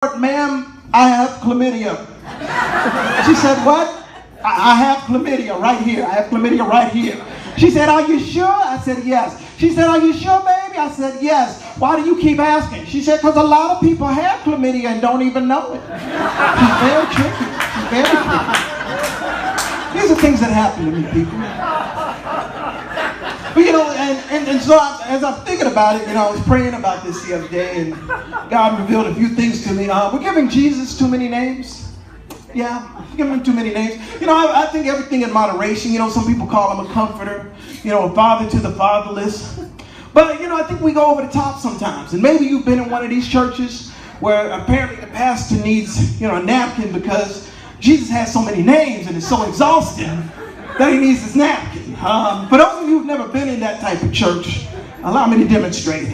Ma'am, I have chlamydia. She said, what? I have chlamydia right here. I have chlamydia right here. She said, are you sure? I said, yes. She said, are you sure, baby? I said, yes. Why do you keep asking? She said, because a lot of people have chlamydia and don't even know it. She's very tricky. She's very tricky. These are things that happen to me, people. But you know, and so as I'm thinking about it, you know, I was praying about this the other day, and God revealed a few things to me. We're giving Jesus too many names. Yeah, we're giving him too many names. You know, I think everything in moderation. You know, some people call him a comforter, you know, a father to the fatherless. But, you know, I think we go over the top sometimes. And maybe you've been in one of these churches where apparently the pastor needs, you know, a napkin because Jesus has so many names and it's so exhausting that he needs his napkin. For those of you who've never been in that type of church, allow me to demonstrate.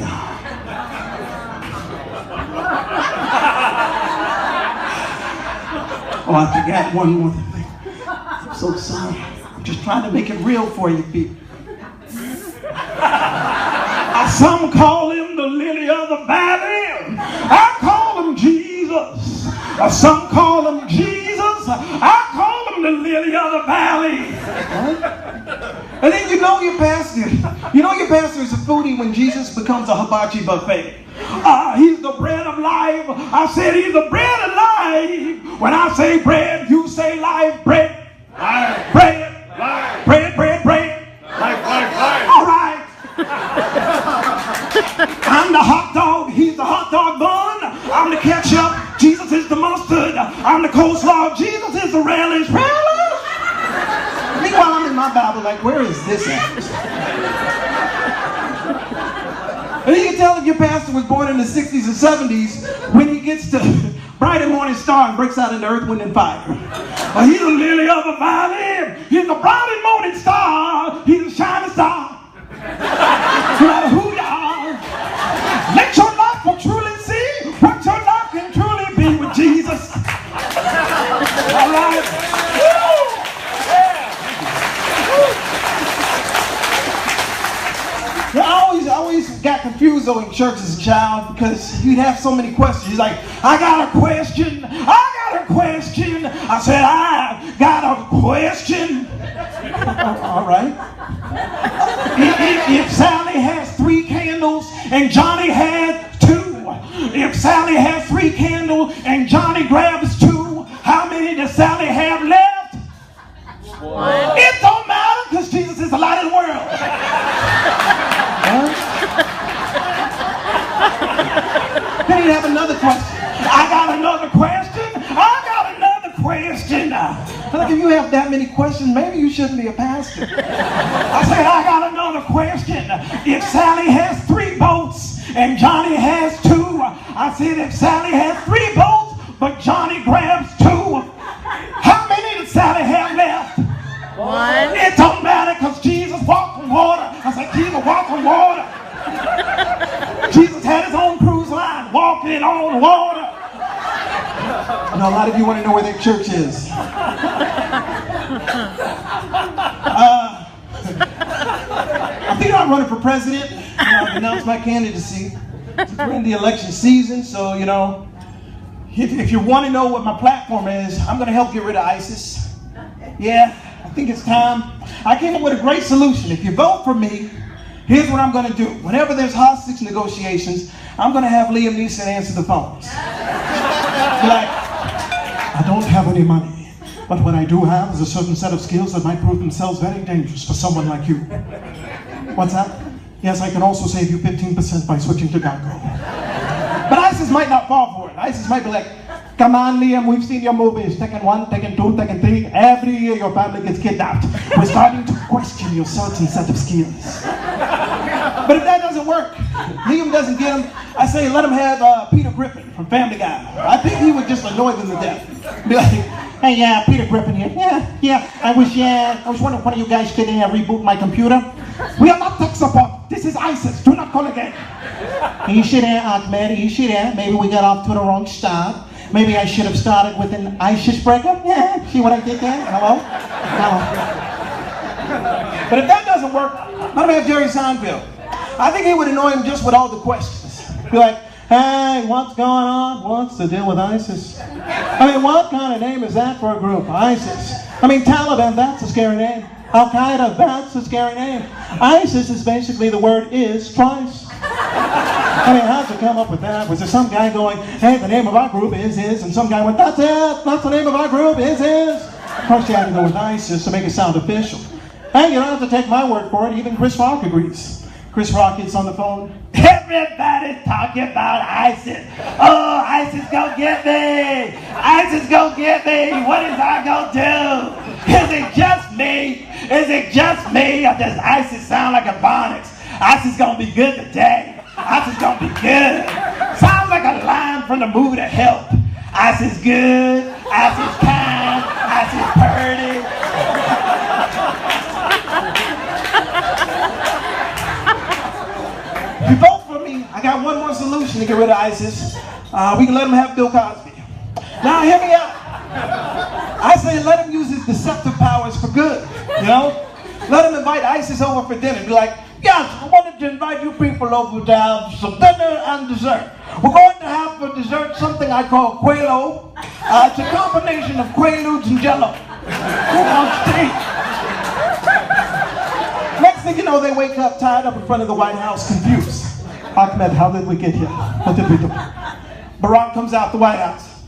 Oh, I forgot one more thing. I'm so sorry. I'm just trying to make it real for you people. Some call him the lily of the valley. I call him Jesus. Some call him Jesus. I call him the lily of the valley. And then you know your pastor. You know your pastor is a foodie when Jesus becomes a hibachi buffet. He's the bread of life. I said he's the bread of life. When I say bread, you say life. Bread, life, bread, life, bread, bread, bread, life, life, life. All right. I'm the hot dog. He's the hot dog bun. I'm the ketchup. Jesus is the mustard. I'm the coleslaw. Jesus is the relish. Relish. Meanwhile, I'm in my Bible like, where is this at? And you can tell if your pastor was born in the 60s or 70s when he gets to bright and morning star and breaks out into earth, wind, and fire. He's the lily of the valley. He's the bright and morning star. He's the shining star. No matter who you are, let your life will truly see what your life can truly be with Jesus. All right? Woo! I always got confused though in church as a child because you'd have so many questions. He's like, I got a question. I got a question. I said, I got a question. All right. If Sally has 3 candles and Johnny had 2, if Sally has 3 candles and Johnny grabs 2, how many does Sally have left? 1. It don't matter because Jesus is the light of the world. Then he'd have another question. I got another question. I got another question. Like if you have that many questions, maybe you shouldn't be a pastor. I said, I got another question. If Sally has 3 boats and Johnny has 2, I said, if Sally has 3 boats, but Johnny grabs 2, how many does Sally have left? 1. It don't matter because Jesus walked on water. I said, Jesus walked on water. Jesus had his own cruise line walking on water. I know a lot of you want to know where that church is. I think I'm running for president. I've announced my candidacy. We're in the election season, so you know, if you want to know what my platform is, I'm going to help get rid of ISIS. Yeah, I think it's time. I came up with a great solution. If you vote for me, here's what I'm going to do. Whenever there's hostage negotiations, I'm going to have Liam Neeson answer the phones. Like, I don't have any money, but what I do have is a certain set of skills that might prove themselves very dangerous for someone like you. What's that? Yes, I can also save you 15% by switching to Geico. But ISIS might not fall for it. ISIS might be like, come on, Liam, we've seen your movies. Taken 1, taken 2, taken 3. Every year your family gets kidnapped. We're starting to question your certain set of skills. But if that doesn't work, Liam doesn't get him, I say let him have Peter Griffin from Family Guy. I think he would just annoy them to death. Be like, hey, Peter Griffin here. Yeah. I was wondering if one of you guys could reboot my computer. We are not tech support. This is ISIS. Do not call again. You should Ahmed. You should Maybe we got off to the wrong start. Maybe I should have started with an ISIS breakup. Yeah. See what I did there? Hello? But if that doesn't work, let me have Jerry Seinfeld. I think he would annoy him just with all the questions. Be like, Hey, what's going on? What's the deal with ISIS? I mean, what kind of name is that for a group? ISIS. I mean, Taliban, that's a scary name. Al-Qaeda, that's a scary name. ISIS is basically the word is twice. I mean, how'd you come up with that? Was there some guy going, hey, the name of our group is, and some guy went, that's it, that's the name of our group, is. Of course, you had to go with ISIS to make it sound official. Hey, you don't have to take my word for it, even Chris Rock agrees. Chris Rock gets on the phone. Everybody's talking about ISIS. Oh, ISIS gonna get me. ISIS gonna get me. What is I gonna do? Is it just me? Is it just me? Or does ISIS sound like a Bonix? ISIS gonna be good today. ISIS gonna be good. Sounds like a line from the movie The Help. ISIS good. ISIS kind. ISIS purty. If you vote for me, I got one more solution to get rid of ISIS. We can let him have Bill Cosby. Now, hear me out. I say let him use his deceptive powers for good, you know? Let him invite ISIS over for dinner. Be like, yes, I wanted to invite you people over to have some dinner and dessert. We're going to have for dessert something I call Quaalude. It's a combination of Quaaludes and Jell-O. Who wants to eat? Next thing you know, they wake up tied up in front of the White House, confused. Ahmed, how did we get here? What did we do? Barack comes out the White House.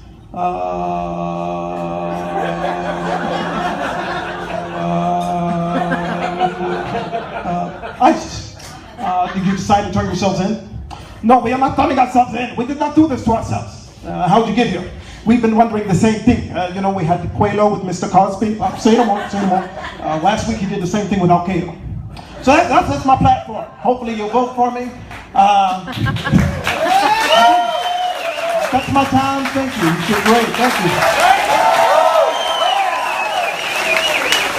ISIS. Did you decide to turn yourselves in? No, we are not turning ourselves in. We did not do this to ourselves. How did you get here? We've been wondering the same thing. You know, we had the Quaalude with Mr. Cosby. Say no more, say no more. Last week he did the same thing with Al-Qaeda. So that's my platform. Hopefully you'll vote for me. That's my time. Thank you. You're great. Thank you.